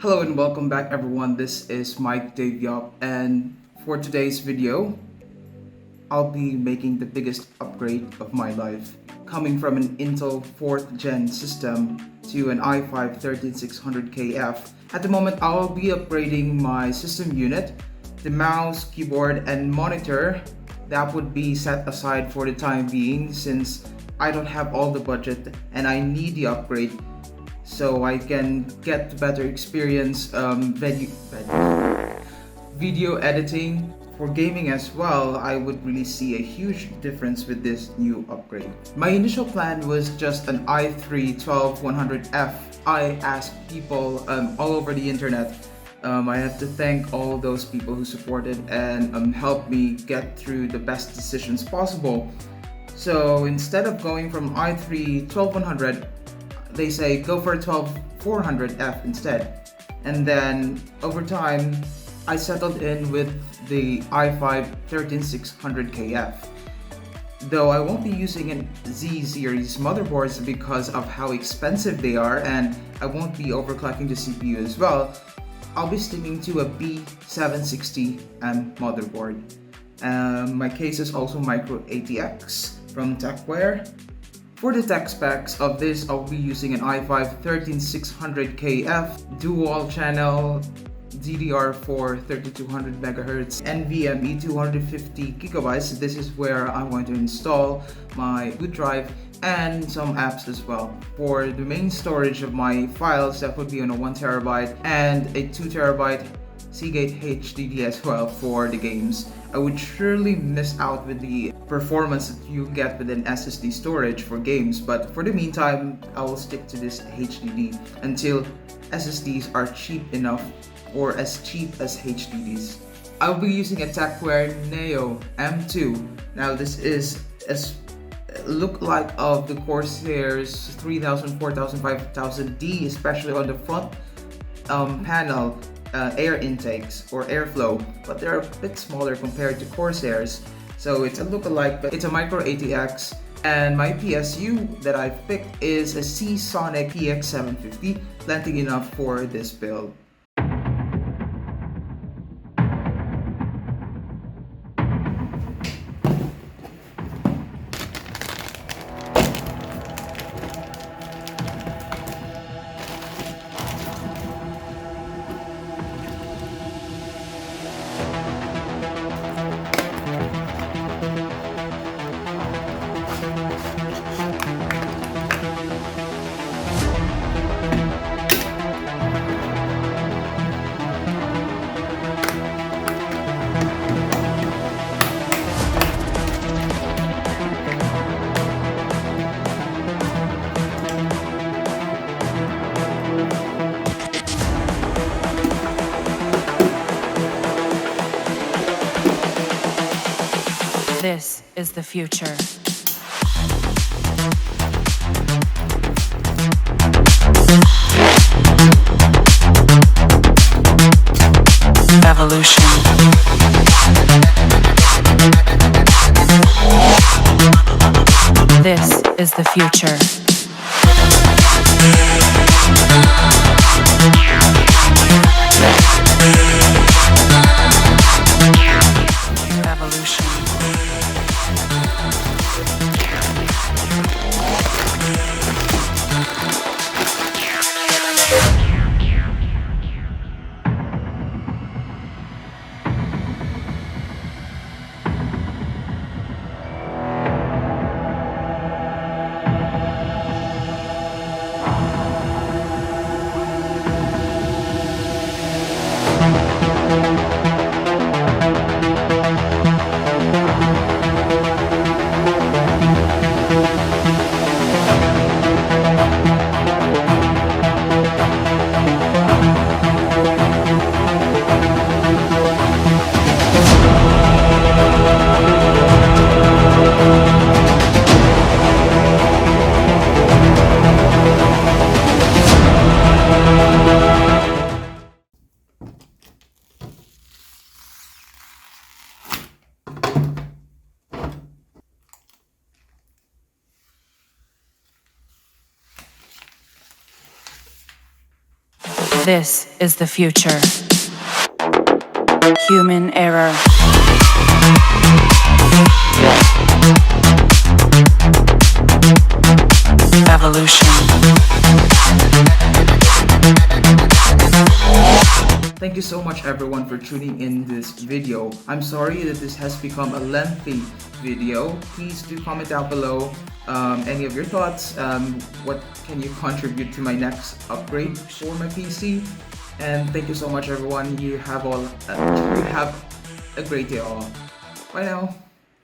Hello and welcome back everyone, this is Mike Davyop, and for today's video, I'll be making the biggest upgrade of my life. Coming from an Intel 4th gen system to an i5 13600KF. At the moment, I'll be upgrading my system unit, the mouse, keyboard, and monitor. That would be set aside for the time being since I don't have all the budget and I need the upgrade so I can get better experience video editing. For gaming as well, I would really see a huge difference with this new upgrade. My initial plan was just an i3-12100F. I asked people all over the internet. I have to thank all those people who supported and helped me get through the best decisions possible. So instead of going from i3-12100, they say go for a 12400F instead. And then over time, I settled in with the i5 13600KF. Though I won't be using an Z series motherboards because of how expensive they are, and I won't be overclocking the CPU as well, I'll be sticking to a B760M motherboard. My case is also micro ATX from Techware. For the tech specs of this, I'll be using an i5 13600KF dual channel DDR4 3200 MHz NVMe 250GB. This is where I'm going to install my boot drive and some apps as well. For the main storage of my files, that would be on a 1TB and a 2TB Seagate HDD as well for the games. I would surely miss out with the performance that you get with an SSD storage for games, but for the meantime, I will stick to this HDD until SSDs are cheap enough or as cheap as HDDs. I'll be using a Techware Neo M2. Now this is a look-alike of the Corsair's 3000, 4000, 5000D, especially on the front panel. Air intakes or airflow, but they're a bit smaller compared to Corsairs, so it's a look-alike, but it's a micro ATX. And my PSU that I've picked is a Seasonic PX750, plenty enough for this build. This is the future. Evolution. This is the future. Evolution. This is the future. Human error. Evolution. Thank you so much everyone for tuning in this video. I'm sorry that this has become a lengthy video. Please do comment down below any of your thoughts. What can you contribute to my next upgrade for my PC? And thank you so much everyone. You have a great day all. Bye now.